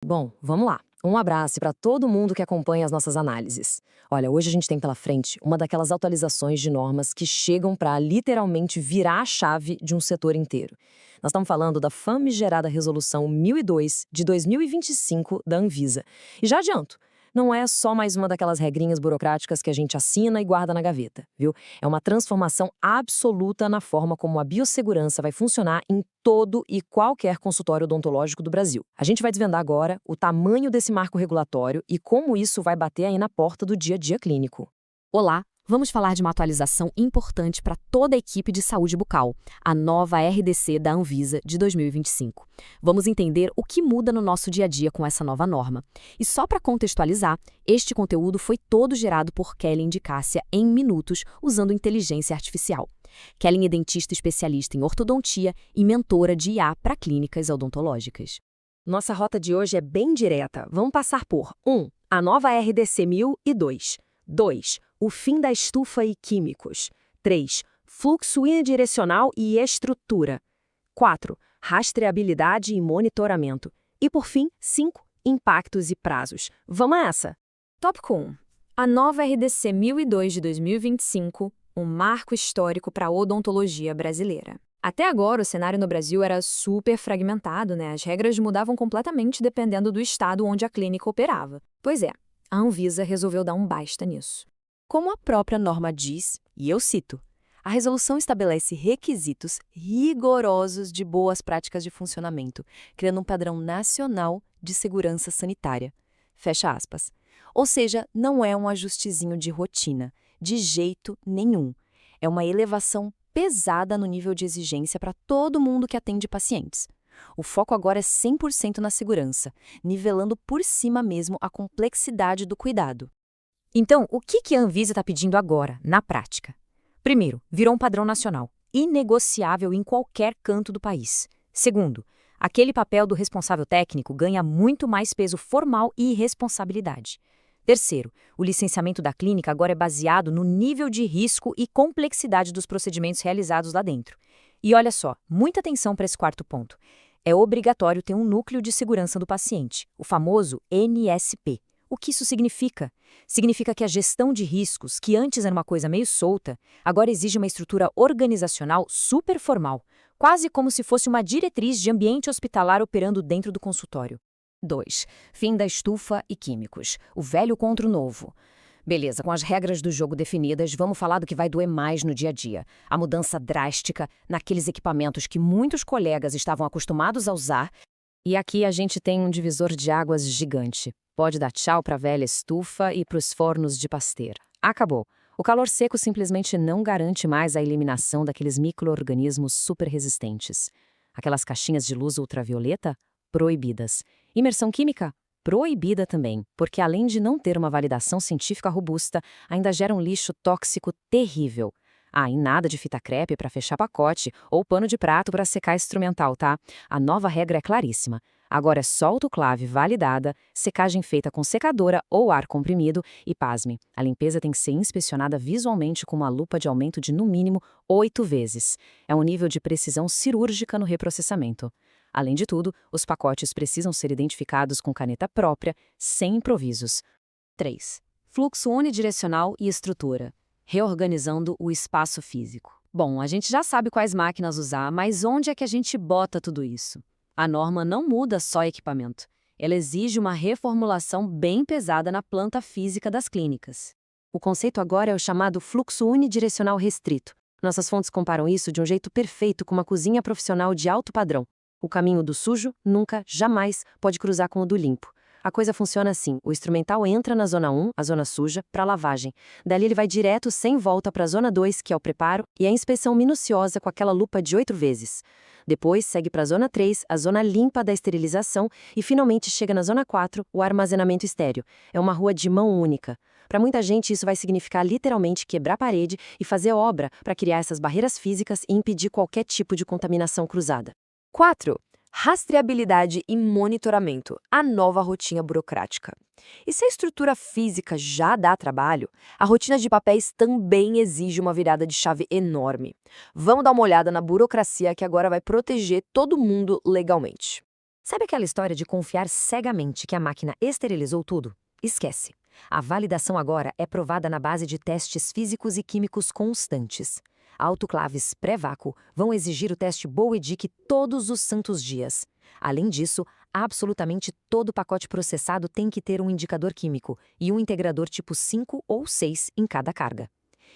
Bom, vamos lá. Um abraço para todo mundo que acompanha as nossas análises. Olha, hoje a gente tem pela frente uma daquelas atualizações de normas que chegam para literalmente virar a chave de um setor inteiro. Nós estamos falando da famigerada Resolução 1002 de 2025 da Anvisa. E já adianto, não é só mais uma daquelas regrinhas burocráticas que a gente assina e guarda na gaveta, viu? É uma transformação absoluta na forma como a biossegurança vai funcionar em todo e qualquer consultório odontológico do Brasil. A gente vai desvendar agora o tamanho desse marco regulatório e como isso vai bater aí na porta do dia a dia clínico. Olá, vamos falar de uma atualização importante para toda a equipe de saúde bucal, a nova RDC da Anvisa de 2025. Vamos entender o que muda no nosso dia a dia com essa nova norma. E só para contextualizar, este conteúdo foi todo gerado por Kellen de Cássia em minutos, usando inteligência artificial. Kellen é dentista especialista em ortodontia e mentora de IA para clínicas odontológicas. Nossa rota de hoje é bem direta. Vamos passar por 1. A nova RDC 1002. 2. O fim da estufa e químicos. 3. Fluxo unidirecional e estrutura. 4. Rastreabilidade e monitoramento. E, por fim, 5. Impactos e prazos. Vamos a essa! Tópico 1. A nova RDC 1002 de 2025, um marco histórico para a odontologia brasileira. Até agora, o cenário no Brasil era super fragmentado, né? As regras mudavam completamente dependendo do estado onde a clínica operava. Pois é, a Anvisa resolveu dar um basta nisso. Como a própria norma diz, e eu cito, a resolução estabelece requisitos rigorosos de boas práticas de funcionamento, criando um padrão nacional de segurança sanitária. Fecha aspas. Ou seja, não é um ajustezinho de rotina, de jeito nenhum. É uma elevação pesada no nível de exigência para todo mundo que atende pacientes. O foco agora é 100% na segurança, nivelando por cima mesmo a complexidade do cuidado. Então, o que a Anvisa está pedindo agora, na prática? Primeiro, virou um padrão nacional, inegociável em qualquer canto do país. Segundo, aquele papel do responsável técnico ganha muito mais peso formal e responsabilidade. Terceiro, o licenciamento da clínica agora é baseado no nível de risco e complexidade dos procedimentos realizados lá dentro. E olha só, muita atenção para esse quarto ponto. É obrigatório ter um núcleo de segurança do paciente, o famoso NSP. O que isso significa? Significa que a gestão de riscos, que antes era uma coisa meio solta, agora exige uma estrutura organizacional super formal, quase como se fosse uma diretriz de ambiente hospitalar operando dentro do consultório. 2. Fim da estufa e químicos. O velho contra o novo. Beleza, com as regras do jogo definidas, vamos falar do que vai doer mais no dia a dia. A mudança drástica naqueles equipamentos que muitos colegas estavam acostumados a usar. E aqui a gente tem um divisor de águas gigante. Pode dar tchau para a velha estufa e para os fornos de pasteira. Acabou. O calor seco simplesmente não garante mais a eliminação daqueles micro-organismos super resistentes. Aquelas caixinhas de luz ultravioleta? Proibidas. Imersão química? Proibida também, porque além de não ter uma validação científica robusta, ainda gera um lixo tóxico terrível. Ah, e nada de fita crepe para fechar pacote ou pano de prato para secar instrumental, tá? A nova regra é claríssima. Agora é só autoclave validada, secagem feita com secadora ou ar comprimido e, pasme, a limpeza tem que ser inspecionada visualmente com uma lupa de aumento de no mínimo 8 vezes. É um nível de precisão cirúrgica no reprocessamento. Além de tudo, os pacotes precisam ser identificados com caneta própria, sem improvisos. 3. Fluxo unidirecional e estrutura. Reorganizando o espaço físico. Bom, a gente já sabe quais máquinas usar, mas onde é que a gente bota tudo isso? A norma não muda só equipamento. Ela exige uma reformulação bem pesada na planta física das clínicas. O conceito agora é o chamado fluxo unidirecional restrito. Nossas fontes comparam isso de um jeito perfeito com uma cozinha profissional de alto padrão. O caminho do sujo nunca, jamais, pode cruzar com o do limpo. A coisa funciona assim, o instrumental entra na zona 1, a zona suja, para lavagem. Dali ele vai direto sem volta para a zona 2, que é o preparo, e a inspeção minuciosa com aquela lupa de 8 vezes. Depois segue para a zona 3, a zona limpa da esterilização, e finalmente chega na zona 4, o armazenamento estéreo. É uma rua de mão única. Para muita gente isso vai significar literalmente quebrar a parede e fazer obra para criar essas barreiras físicas e impedir qualquer tipo de contaminação cruzada. 4. Rastreabilidade e monitoramento, a nova rotina burocrática. E se a estrutura física já dá trabalho, a rotina de papéis também exige uma virada de chave enorme. Vamos dar uma olhada na burocracia que agora vai proteger todo mundo legalmente. Sabe aquela história de confiar cegamente que a máquina esterilizou tudo? Esquece. A validação agora é provada na base de testes físicos e químicos constantes. Autoclaves pré-vácuo vão exigir o teste Boe-Dick todos os santos dias. Além disso, absolutamente todo pacote processado tem que ter um indicador químico e um integrador tipo 5 ou 6 em cada carga.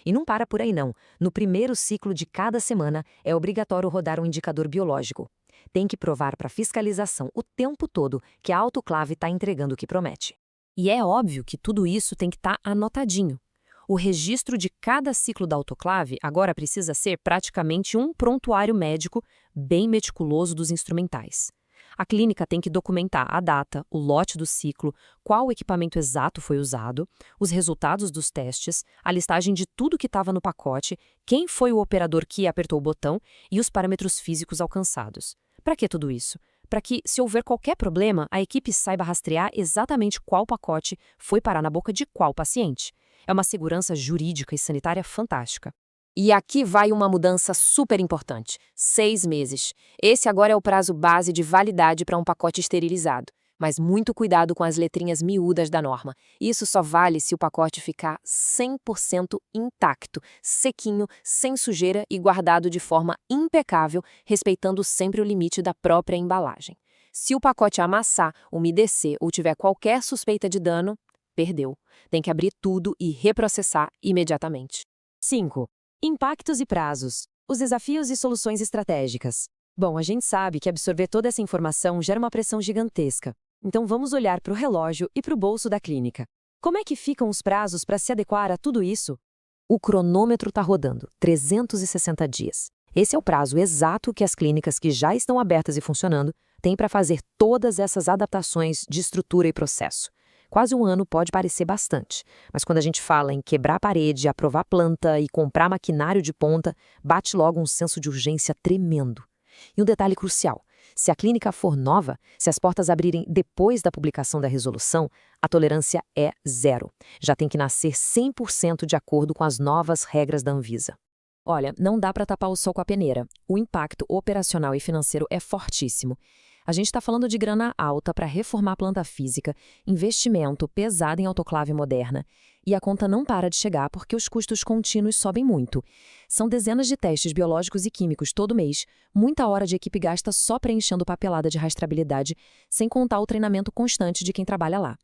E não para por aí não. No primeiro ciclo de cada semana, é obrigatório rodar um indicador biológico. Tem que provar para fiscalização o tempo todo que a autoclave está entregando o que promete. E é óbvio que tudo isso tem que estar anotadinho. O registro de cada ciclo da autoclave agora precisa ser praticamente um prontuário médico bem meticuloso dos instrumentais. A clínica tem que documentar a data, o lote do ciclo, qual equipamento exato foi usado, os resultados dos testes, a listagem de tudo que estava no pacote, quem foi o operador que apertou o botão e os parâmetros físicos alcançados. Para que tudo isso? Para que, se houver qualquer problema, a equipe saiba rastrear exatamente qual pacote foi parar na boca de qual paciente. É uma segurança jurídica e sanitária fantástica. E aqui vai uma mudança super importante: 6 meses. Esse agora é o prazo base de validade para um pacote esterilizado. Mas muito cuidado com as letrinhas miúdas da norma. Isso só vale se o pacote ficar 100% intacto, sequinho, sem sujeira e guardado de forma impecável, respeitando sempre o limite da própria embalagem. Se o pacote amassar, umedecer ou tiver qualquer suspeita de dano, perdeu. Tem que abrir tudo e reprocessar imediatamente. 5. Impactos e prazos. Os desafios e soluções estratégicas. Bom, a gente sabe que absorver toda essa informação gera uma pressão gigantesca. Então vamos olhar para o relógio e para o bolso da clínica. Como é que ficam os prazos para se adequar a tudo isso? O cronômetro está rodando, 360 dias. Esse é o prazo exato que as clínicas que já estão abertas e funcionando têm para fazer todas essas adaptações de estrutura e processo. Quase um ano pode parecer bastante, mas quando a gente fala em quebrar a parede, aprovar planta e comprar maquinário de ponta, bate logo um senso de urgência tremendo. E um detalhe crucial: se a clínica for nova, se as portas abrirem depois da publicação da resolução, a tolerância é 0. Já tem que nascer 100% de acordo com as novas regras da Anvisa. Olha, não dá para tapar o sol com a peneira. O impacto operacional e financeiro é fortíssimo. A gente está falando de grana alta para reformar a planta física, investimento pesado em autoclave moderna. E a conta não para de chegar porque os custos contínuos sobem muito. São dezenas de testes biológicos e químicos todo mês, muita hora de equipe gasta só preenchendo papelada de rastreabilidade, sem contar o treinamento constante de quem trabalha lá.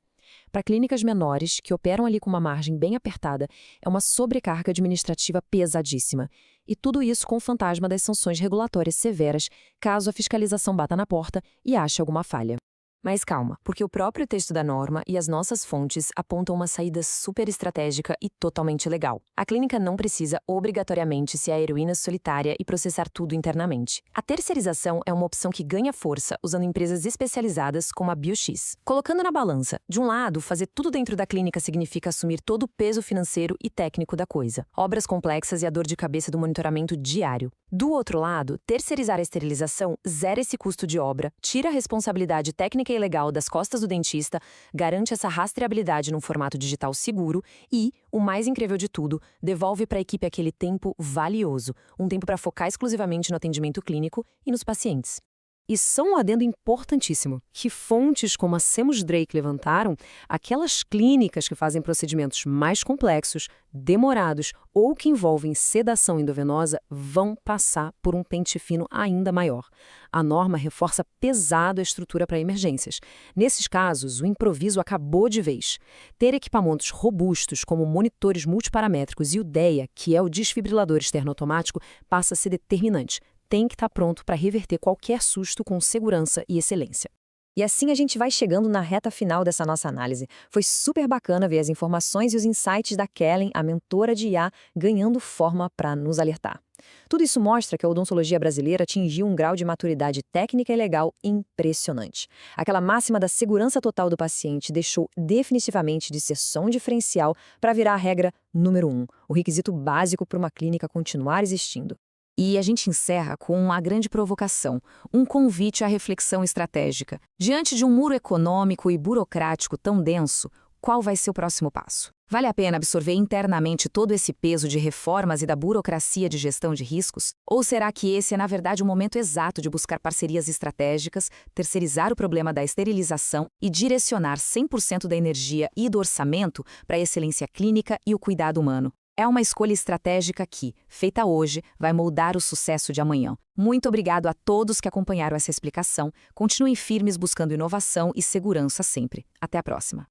Para clínicas menores, que operam ali com uma margem bem apertada, é uma sobrecarga administrativa pesadíssima. E tudo isso com o fantasma das sanções regulatórias severas, caso a fiscalização bata na porta e ache alguma falha. Mas calma, porque o próprio texto da norma e as nossas fontes apontam uma saída super estratégica e totalmente legal. A clínica não precisa obrigatoriamente ser a heroína solitária e processar tudo internamente. A terceirização é uma opção que ganha força usando empresas especializadas como a BioX. Colocando na balança, de um lado, fazer tudo dentro da clínica significa assumir todo o peso financeiro e técnico da coisa, obras complexas e a dor de cabeça do monitoramento diário. Do outro lado, terceirizar a esterilização zera esse custo de obra, tira a responsabilidade técnica e legal das costas do dentista, garante essa rastreabilidade num formato digital seguro e, o mais incrível de tudo, devolve para a equipe aquele tempo valioso, um tempo para focar exclusivamente no atendimento clínico e nos pacientes. E só um adendo importantíssimo, que fontes como a Semus Drake levantaram, aquelas clínicas que fazem procedimentos mais complexos, demorados ou que envolvem sedação endovenosa vão passar por um pente fino ainda maior. A norma reforça pesado a estrutura para emergências. Nesses casos, o improviso acabou de vez. Ter equipamentos robustos como monitores multiparamétricos e o DEA, que é o desfibrilador externo automático, passa a ser determinante. Tem que estar pronto para reverter qualquer susto com segurança e excelência. E assim a gente vai chegando na reta final dessa nossa análise. Foi super bacana ver as informações e os insights da Kellen, a mentora de IA, ganhando forma para nos alertar. Tudo isso mostra que a odontologia brasileira atingiu um grau de maturidade técnica e legal impressionante. Aquela máxima da segurança total do paciente deixou definitivamente de ser só um diferencial para virar a regra número 1, o requisito básico para uma clínica continuar existindo. E a gente encerra com uma grande provocação, um convite à reflexão estratégica. Diante de um muro econômico e burocrático tão denso, Qual vai ser o próximo passo? Vale a pena absorver internamente todo esse peso de reformas e da burocracia de gestão de riscos? Ou será que esse é, na verdade, o momento exato de buscar parcerias estratégicas, terceirizar o problema da esterilização e direcionar 100% da energia e do orçamento para a excelência clínica e o cuidado humano? É uma escolha estratégica que, feita hoje, vai moldar o sucesso de amanhã. Muito obrigado a todos que acompanharam essa explicação. Continuem firmes buscando inovação e segurança sempre. Até a próxima.